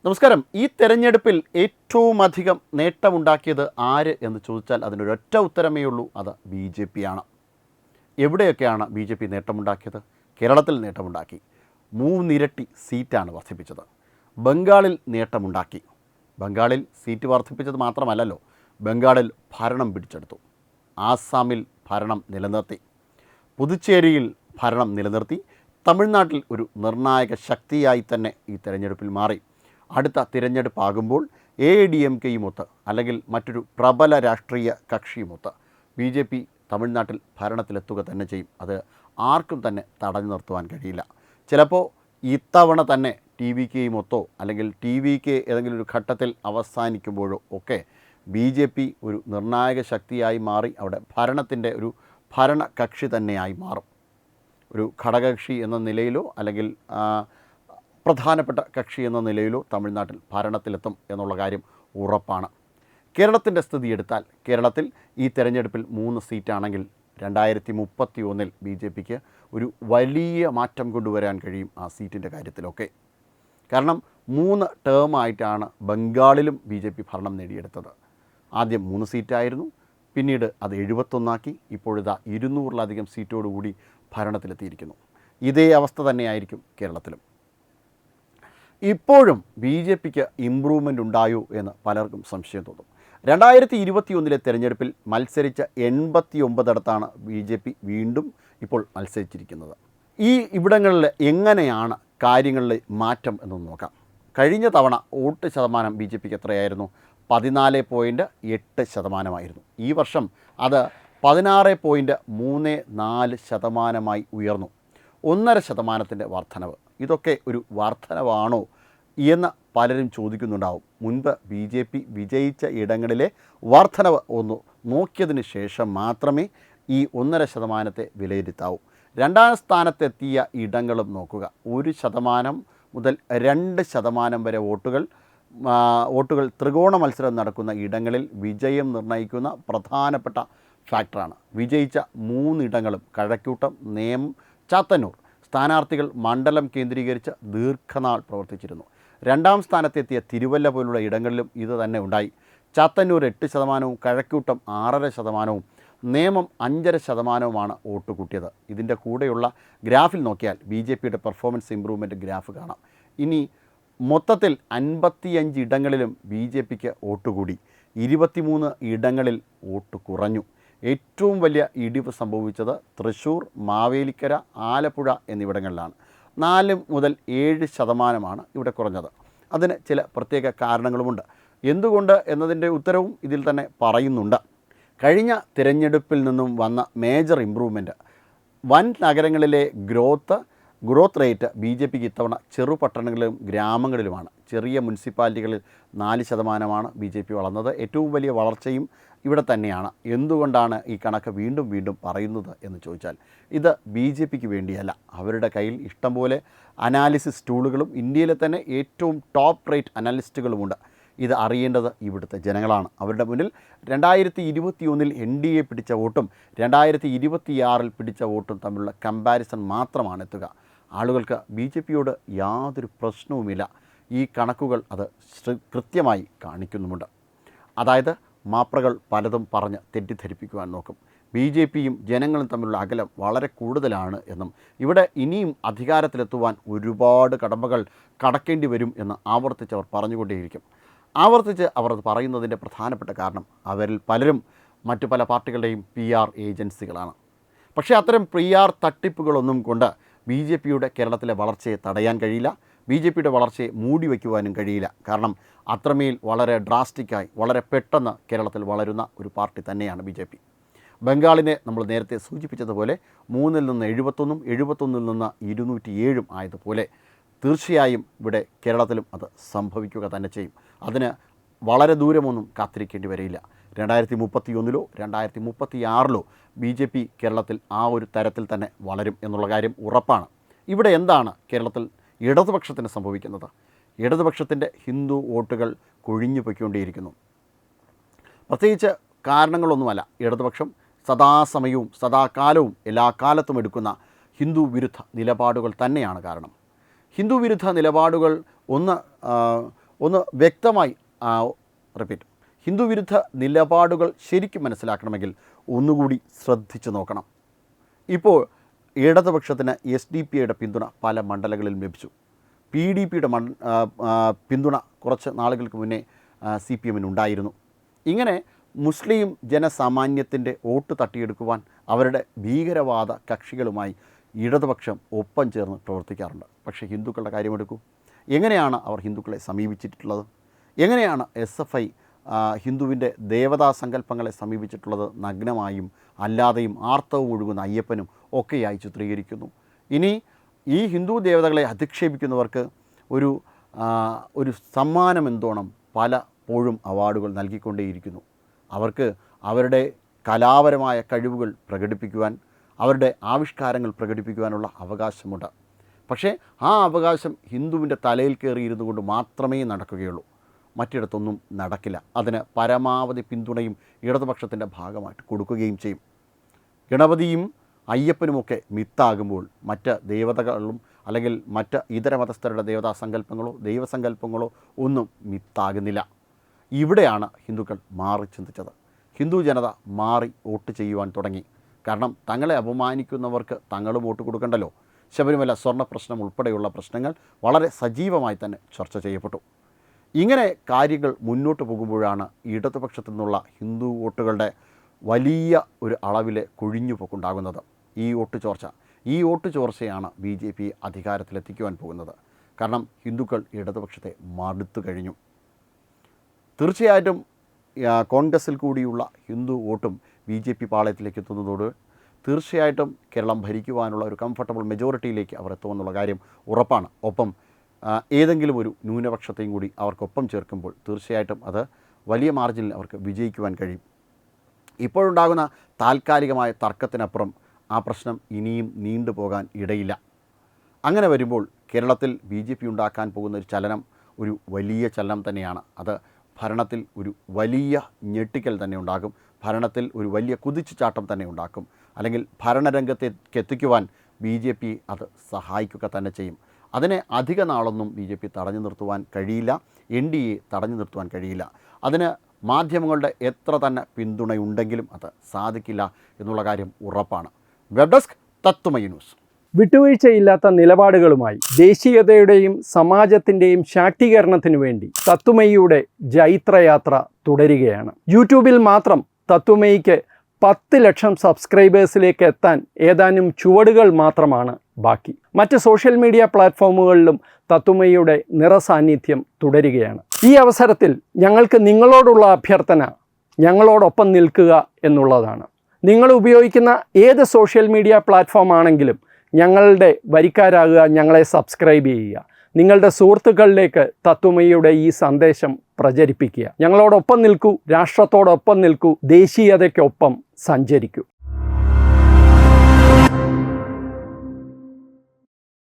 നമസ്കാരം. ഈ തെരഞ്ഞെടുപ്പിൽ ഏറ്റവും അധികം നേട്ടമുണ്ടാക്കിയത് ആര് എന്ന് ചോദിച്ചാൽ അതിനൊരൊറ്റ ഉത്തരമേ ഉള്ളൂ, അത് ബി ജെ പി ആണ്. എവിടെയൊക്കെയാണ് ബി ജെ പി നേട്ടമുണ്ടാക്കിയത്? കേരളത്തിൽ നേട്ടമുണ്ടാക്കി, 3 ഇരട്ടി സീറ്റാണ് വർദ്ധിപ്പിച്ചത്. ബംഗാളിൽ നേട്ടമുണ്ടാക്കി. ബംഗാളിൽ സീറ്റ് വർദ്ധിപ്പിച്ചത് മാത്രമല്ലല്ലോ, ബംഗാളിൽ ഭരണം പിടിച്ചെടുത്തു. ആസാമിൽ ഭരണം നിലനിർത്തി. പുതുച്ചേരിയിൽ ഭരണം നിലനിർത്തി. തമിഴ്നാട്ടിൽ ഒരു നിർണായക ശക്തിയായി തന്നെ ഈ തെരഞ്ഞെടുപ്പിൽ മാറി. അടുത്ത തിരഞ്ഞെടുപ്പാകുമ്പോൾ AIDMKയുമൊത്ത് അല്ലെങ്കിൽ മറ്റൊരു പ്രബല രാഷ്ട്രീയ കക്ഷിയുമൊത്ത് ബി ജെ പി തമിഴ്നാട്ടിൽ ഭരണത്തിലെത്തുക തന്നെ ചെയ്യും. അത് ആർക്കും തന്നെ തടഞ്ഞു നിർത്തുവാൻ കഴിയില്ല. ചിലപ്പോൾ ഇത്തവണ തന്നെ TVKയുമൊത്തോ അല്ലെങ്കിൽ TVK ഏതെങ്കിലും ഒരു ഘട്ടത്തിൽ അവസാനിക്കുമ്പോഴോ ഒക്കെ ബി ജെ പി ഒരു നിർണായക ശക്തിയായി മാറി അവിടെ ഭരണത്തിൻ്റെ ഒരു ഭരണകക്ഷി തന്നെയായി മാറും. ഒരു ഘടകകക്ഷി എന്ന നിലയിലോ അല്ലെങ്കിൽ പ്രധാനപ്പെട്ട കക്ഷി എന്ന നിലയിലോ തമിഴ്നാട്ടിൽ ഭരണത്തിലെത്തും എന്നുള്ള കാര്യം ഉറപ്പാണ്. കേരളത്തിൻ്റെ സ്ഥിതി എടുത്താൽ കേരളത്തിൽ ഈ തെരഞ്ഞെടുപ്പിൽ 3 സീറ്റാണെങ്കിൽ 2031 ബി ജെ പിക്ക് ഒരു വലിയ മാറ്റം കൊണ്ടുവരാൻ കഴിയും ആ സീറ്റിൻ്റെ കാര്യത്തിലൊക്കെ. കാരണം 3 ടേമായിട്ടാണ് ബംഗാളിലും ബി ജെ പി ഭരണം നേടിയെടുത്തത്. ആദ്യം 3 സീറ്റായിരുന്നു, പിന്നീട് അത് 71 ഇപ്പോഴിതാ 200-ലധികം സീറ്റോടുകൂടി ഭരണത്തിലെത്തിയിരിക്കുന്നു. ഇതേ അവസ്ഥ തന്നെയായിരിക്കും കേരളത്തിലും. ഇപ്പോഴും ബി ജെ പിക്ക് ഇമ്പ്രൂവ്മെൻ്റ് ഉണ്ടായോ എന്ന് പലർക്കും സംശയം തോന്നും. 2021 തെരഞ്ഞെടുപ്പിൽ മത്സരിച്ച 89 ബി ജെ പി വീണ്ടും ഇപ്പോൾ മത്സരിച്ചിരിക്കുന്നത്. ഇവിടങ്ങളിൽ എങ്ങനെയാണ് കാര്യങ്ങളിൽ മാറ്റം എന്നൊന്ന് നോക്കാം. കഴിഞ്ഞ തവണ വോട്ട് ശതമാനം ബി ജെ പിക്ക് എത്രയായിരുന്നു? 14.8%. ഈ വർഷം അത് 16.34% ഉയർന്നു. 1.5% വർധനവ്. ഇതൊക്കെ ഒരു വർധനവാണോ എന്ന് പലരും ചോദിക്കുന്നുണ്ടാവും. മുൻപ് ബി ജെ പി വിജയിച്ച ഇടങ്ങളിലെ വർധനവ് ഒന്ന് നോക്കിയതിന് ശേഷം മാത്രമേ ഈ 1.5% വിലയിരുത്താവൂ. 2ാം സ്ഥാനത്തെത്തിയ ഇടങ്ങളും നോക്കുക. 1% മുതൽ 2% വരെ വോട്ടുകൾ ത്രികോണ മത്സരം നടക്കുന്ന ഇടങ്ങളിൽ വിജയം നിർണ്ണയിക്കുന്ന പ്രധാനപ്പെട്ട ഫാക്ടറാണ്. വിജയിച്ച 3 ഇടങ്ങളും കഴക്കൂട്ടം, നേമം, ചാത്തന്നൂർ സ്ഥാനാർത്ഥികൾ മണ്ഡലം കേന്ദ്രീകരിച്ച് ദീർഘനാൾ പ്രവർത്തിച്ചിരുന്നു. 2ാം സ്ഥാനത്തെത്തിയ തിരുവല്ല പോലുള്ള ഇടങ്ങളിലും ഇത് തന്നെ ഉണ്ടായി. ചാത്തന്നൂർ 8%, കഴക്കൂട്ടം 6.5%, നേമം 5.5%മാണ് വോട്ട് കൂട്ടിയത്. ഇതിൻ്റെ കൂടെയുള്ള ഗ്രാഫിൽ നോക്കിയാൽ ബി ജെ പിയുടെ പെർഫോമൻസ് ഇമ്പ്രൂവ്മെൻറ്റ് ഗ്രാഫ് കാണാം. ഇനി മൊത്തത്തിൽ 55 ഇടങ്ങളിലും ബി ജെ പിക്ക് വോട്ട് കൂടി, 23 ഇടങ്ങളിൽ വോട്ട് കുറഞ്ഞു. ഏറ്റവും വലിയ ഇടിവ് സംഭവിച്ചത് തൃശ്ശൂർ, മാവേലിക്കര, ആലപ്പുഴ എന്നിവിടങ്ങളിലാണ്. 4 മുതൽ 7% ഇവിടെ കുറഞ്ഞത്. അതിന് ചില പ്രത്യേക കാരണങ്ങളുമുണ്ട്. എന്തുകൊണ്ട് എന്നതിൻ്റെ ഉത്തരവും ഇതിൽ തന്നെ പറയുന്നുണ്ട്. കഴിഞ്ഞ തിരഞ്ഞെടുപ്പിൽ നിന്നും വന്ന മേജർ ഇമ്പ്രൂവ്മെൻറ്റ് വൻ നഗരങ്ങളിലെ ഗ്രോത്ത് റേറ്റ് ബി ജെ പിക്ക് ഇത്തവണ ചെറുപട്ടണങ്ങളിലും ഗ്രാമങ്ങളിലുമാണ്. ചെറിയ മുനിസിപ്പാലിറ്റികളിൽ 4% ബി ജെ പി വളർന്നത്. ഏറ്റവും വലിയ വളർച്ചയും ഇവിടെ തന്നെയാണ്. എന്തുകൊണ്ടാണ് ഈ കണക്ക് വീണ്ടും പറയുന്നത് എന്ന് ചോദിച്ചാൽ ഇത് ബി ജെ പിക്ക് വേണ്ടിയല്ല. അവരുടെ കയ്യിൽ ഇഷ്ടംപോലെ അനാലിസിസ് ടൂളുകളും ഇന്ത്യയിലെ തന്നെ ഏറ്റവും ടോപ്പ് റേറ്റ് അനലിസ്റ്റുകളുമുണ്ട്. ഇത് അറിയേണ്ടത് ഇവിടുത്തെ ജനങ്ങളാണ്. അവരുടെ മുന്നിൽ 2021 NDA പിടിച്ച വോട്ടും 2026 പിടിച്ച വോട്ടും തമ്മിലുള്ള കമ്പാരിസൺ മാത്രമാണ് എത്തുക. ആളുകൾക്ക് ബി ജെ പിയോട് യാതൊരു പ്രശ്നവുമില്ല. ഈ കണക്കുകൾ അത് കൃത്യമായി കാണിക്കുന്നുമുണ്ട്. അതായത് മാപ്രകൾ പലതും പറഞ്ഞ് തെറ്റിദ്ധരിപ്പിക്കുവാൻ നോക്കും. ബി ജെ പിയും ജനങ്ങളും തമ്മിലുള്ള അകലം വളരെ കൂടുതലാണ് എന്നും ഇവിടെ ഇനിയും അധികാരത്തിലെത്തുവാൻ ഒരുപാട് കടമ്പകൾ കടക്കേണ്ടി വരും എന്ന് ആവർത്തിച്ച് അവർ പറഞ്ഞുകൊണ്ടേയിരിക്കും. ആവർത്തിച്ച് അവർ അത് പറയുന്നതിൻ്റെ പ്രധാനപ്പെട്ട കാരണം അവരിൽ പലരും മറ്റു പല പാർട്ടികളുടെയും PR ഏജൻസികളാണ്. പക്ഷേ അത്തരം PR തട്ടിപ്പുകളൊന്നും കൊണ്ട് ബി ജെ പിയുടെ കേരളത്തിലെ വളർച്ചയെ തടയാൻ കഴിയില്ല. ബി ജെ പിയുടെ വളർച്ചയെ മൂടി വയ്ക്കുവാനും കഴിയില്ല. കാരണം അത്രമേൽ വളരെ ഡ്രാസ്റ്റിക്കായി വളരെ പെട്ടെന്ന് കേരളത്തിൽ വളരുന്ന ഒരു പാർട്ടി തന്നെയാണ് ബി ജെ പി. ബംഗാളിനെ നമ്മൾ നേരത്തെ സൂചിപ്പിച്ചതുപോലെ 3-ൽ നിന്ന് 71, 71-ൽ നിന്ന് 207 ആയതുപോലെ തീർച്ചയായും ഇവിടെ കേരളത്തിലും അത് സംഭവിക്കുക തന്നെ ചെയ്യും. അതിന് വളരെ ദൂരമൊന്നും കാത്തിരിക്കേണ്ടി വരില്ല. 2031-ലോ 2036-ലോ ബി ജെ പി കേരളത്തിൽ ആ ഒരു തരത്തിൽ തന്നെ വളരും എന്നുള്ള കാര്യം ഉറപ്പാണ്. ഇവിടെ എന്താണ് കേരളത്തിൽ ഇടതുപക്ഷത്തിന് സംഭവിക്കുന്നത്? ഇടതുപക്ഷത്തിൻ്റെ ഹിന്ദു വോട്ടുകൾ കൊഴിഞ്ഞു പൊയ്ക്കൊണ്ടേയിരിക്കുന്നു. പ്രത്യേകിച്ച് കാരണങ്ങളൊന്നുമല്ല. ഇടതുപക്ഷം സദാസമയവും സദാകാലവും എല്ലാ കാലത്തും എടുക്കുന്ന ഹിന്ദു വിരുദ്ധ നിലപാടുകൾ തന്നെയാണ് കാരണം. ഹിന്ദു വിരുദ്ധ നിലപാടുകൾ ഒന്ന് ഒന്ന് വ്യക്തമായി റിപ്പീറ്റ്, ഹിന്ദു വിരുദ്ധ നിലപാടുകൾ ശരിക്കും മനസ്സിലാക്കണമെങ്കിൽ ഒന്നുകൂടി ശ്രദ്ധിച്ചു നോക്കണം. ഇപ്പോൾ ഇടതുപക്ഷത്തിന് SDP-യുടെ പിന്തുണ പല മണ്ഡലങ്ങളിലും ലഭിച്ചു. PDP-യുടെ പിന്തുണ കുറച്ച് നാളുകൾക്ക് മുന്നേ CPM-ന് ഉണ്ടായിരുന്നു. ഇങ്ങനെ മുസ്ലിം ജനസാമാന്യത്തിൻ്റെ വോട്ട് തട്ടിയെടുക്കുവാൻ അവരുടെ ഭീകരവാദ കക്ഷികളുമായി ഇടതുപക്ഷം ഒപ്പം ചേർന്ന് പ്രവർത്തിക്കാറുണ്ട്. പക്ഷേ ഹിന്ദുക്കളുടെ കാര്യമെടുക്കൂ, എങ്ങനെയാണ് അവർ ഹിന്ദുക്കളെ സമീപിച്ചിട്ടുള്ളത്? എങ്ങനെയാണ് SFI ഹിന്ദുവിൻ്റെ ദേവതാ സങ്കല്പങ്ങളെ സമീപിച്ചിട്ടുള്ളത്? നഗ്നമായും അല്ലാതെയും ആർത്തവും ഒഴുകുന്ന അയ്യപ്പനും ഒക്കെയായി ചിത്രീകരിക്കുന്നു. ഇനി ഈ ഹിന്ദു ദേവതകളെ അധിക്ഷേപിക്കുന്നവർക്ക് ഒരു സമ്മാനം എന്തോണം പലപ്പോഴും അവാർഡുകൾ നൽകിക്കൊണ്ടേയിരിക്കുന്നു. അവർക്ക് അവരുടെ കലാപരമായ കഴിവുകൾ പ്രകടിപ്പിക്കുവാൻ, അവരുടെ ആവിഷ്കാരങ്ങൾ പ്രകടിപ്പിക്കുവാനുള്ള അവകാശമുണ്ട്. പക്ഷേ ആ അവകാശം ഹിന്ദുവിൻ്റെ തലയിൽ കയറിയിരുന്നു കൊണ്ട് മാത്രമേ നടക്കുകയുള്ളൂ, മറ്റിടത്തൊന്നും നടക്കില്ല. അതിന് പരമാവധി പിന്തുണയും ഇടതുപക്ഷത്തിൻ്റെ ഭാഗമായിട്ട് കൊടുക്കുകയും ചെയ്യും. ഗണപതിയും അയ്യപ്പനുമൊക്കെ മിത്താകുമ്പോൾ മറ്റ് ദേവതകളും അല്ലെങ്കിൽ മറ്റ് ഇതര മതസ്ഥരുടെ ദേവതാ സങ്കല്പങ്ങളോ ദൈവസങ്കല്പങ്ങളോ ഒന്നും മിത്താകുന്നില്ല. ഇവിടെയാണ് ഹിന്ദുക്കൾ മാറി ചിന്തിച്ചത്. ഹിന്ദു ജനത മാറി വോട്ട് ചെയ്യുവാൻ തുടങ്ങി. കാരണം തങ്ങളെ അപമാനിക്കുന്നവർക്ക് തങ്ങളും വോട്ട് കൊടുക്കണ്ടല്ലോ. ശബരിമല സ്വർണ്ണ പ്രശ്നം ഉൾപ്പെടെയുള്ള പ്രശ്നങ്ങൾ വളരെ സജീവമായി തന്നെ ചർച്ച ചെയ്യപ്പെട്ടു. ഇങ്ങനെ കാര്യങ്ങൾ മുന്നോട്ട് പോകുമ്പോഴാണ് ഇടതുപക്ഷത്തു നിന്നുള്ള ഹിന്ദു വോട്ടുകളുടെ വലിയ ഒരു അളവിലെ കൊഴിഞ്ഞുപോക്കുണ്ടാകുന്നത്. ഈ വോട്ട് ചോർച്ചയാണ് BJP അധികാരത്തിലെത്തിക്കുവാൻ പോകുന്നത്. കാരണം ഹിന്ദുക്കൾ ഇടതുപക്ഷത്തെ മടുത്തു കഴിഞ്ഞു. തീർച്ചയായിട്ടും കോൺഗ്രസിൽ കൂടിയുള്ള ഹിന്ദു വോട്ടും BJP പാളയത്തിലേക്ക് എത്തുന്നതോട് തീർച്ചയായിട്ടും കേരളം ഭരിക്കുവാനുള്ള ഒരു കംഫർട്ടബിൾ മെജോറിറ്റിയിലേക്ക് അവർ എത്തുമെന്നുള്ള കാര്യം ഉറപ്പാണ്. ഒപ്പം ഏതെങ്കിലും ഒരു ന്യൂനപക്ഷത്തെയും കൂടി അവർക്കൊപ്പം ചേർക്കുമ്പോൾ തീർച്ചയായിട്ടും അത് വലിയ മാർജിനിൽ അവർക്ക് വിജയിക്കുവാൻ കഴിയും. ഇപ്പോഴുണ്ടാകുന്ന താൽക്കാലികമായ തർക്കത്തിനപ്പുറം ആ പ്രശ്നം ഇനിയും നീണ്ടുപോകാൻ ഇടയില്ല. അങ്ങനെ വരുമ്പോൾ കേരളത്തിൽ BJP ഉണ്ടാക്കാൻ പോകുന്ന ഒരു ചലനം ഒരു വലിയ ചലനം തന്നെയാണ്. അത് ഭരണത്തിൽ ഒരു വലിയ ഞെട്ടിക്കൽ തന്നെ ഉണ്ടാകും. ഭരണത്തിൽ ഒരു വലിയ കുതിച്ചുചാട്ടം തന്നെ ഉണ്ടാക്കും. അല്ലെങ്കിൽ ഭരണരംഗത്തേക്ക് എത്തിക്കുവാൻ BJP അത് സഹായിക്കുക തന്നെ ചെയ്യും. അതിനെ അധിക നാളൊന്നും BJP തടഞ്ഞു നിർത്തുവാൻ കഴിയില്ല. NDA തടഞ്ഞു നിർത്തുവാൻ കഴിയില്ല. അതിന് മാധ്യമങ്ങളുടെ എത്ര തന്നെ പിന്തുണയുണ്ടെങ്കിലും അത് സാധിക്കില്ല എന്നുള്ള കാര്യം ഉറപ്പാണ്. വെബ് ഡെസ്ക് തത്വമൈ ന്യൂസ്. വിട്ടുവീഴ്ചയില്ലാത്ത നിലപാടുകളുമായി ദേശീയതയുടെയും സമാജത്തിൻ്റെയും ശാക്തീകരണത്തിനു വേണ്ടി തത്വമയിയുടെ ജൈത്രയാത്ര തുടരുകയാണ്. യൂട്യൂബിൽ മാത്രം തത്വമയിക്ക് 10 ലക്ഷം സബ്സ്ക്രൈബേഴ്സിലേക്ക് എത്താൻ ഏതാനും ചുവടുകൾ മാത്രമാണ് ബാക്കി. മറ്റ് സോഷ്യൽ മീഡിയ പ്ലാറ്റ്ഫോമുകളിലും തത്വമയിയുടെ നിറസാന്നിധ്യം തുടരുകയാണ്. ഈ അവസരത്തിൽ ഞങ്ങൾക്ക് നിങ്ങളോടുള്ള അഭ്യർത്ഥന ഞങ്ങളോടൊപ്പം നിൽക്കുക എന്നുള്ളതാണ്. നിങ്ങൾ ഉപയോഗിക്കുന്ന ഏത് സോഷ്യൽ മീഡിയ പ്ലാറ്റ്ഫോം ആണെങ്കിലും ഞങ്ങളുടെ വരിക്കാരാകുക, ഞങ്ങളെ സബ്സ്ക്രൈബ് ചെയ്യുക, നിങ്ങളുടെ സുഹൃത്തുക്കളിലേക്ക് തത്വമയിയുടെ ഈ സന്ദേശം പ്രചരിപ്പിക്കുക. ഞങ്ങളോടൊപ്പം നിൽക്കൂ, രാഷ്ട്രത്തോടൊപ്പം നിൽക്കൂ, ദേശീയതയ്ക്കൊപ്പം സഞ്ചരിക്കൂ.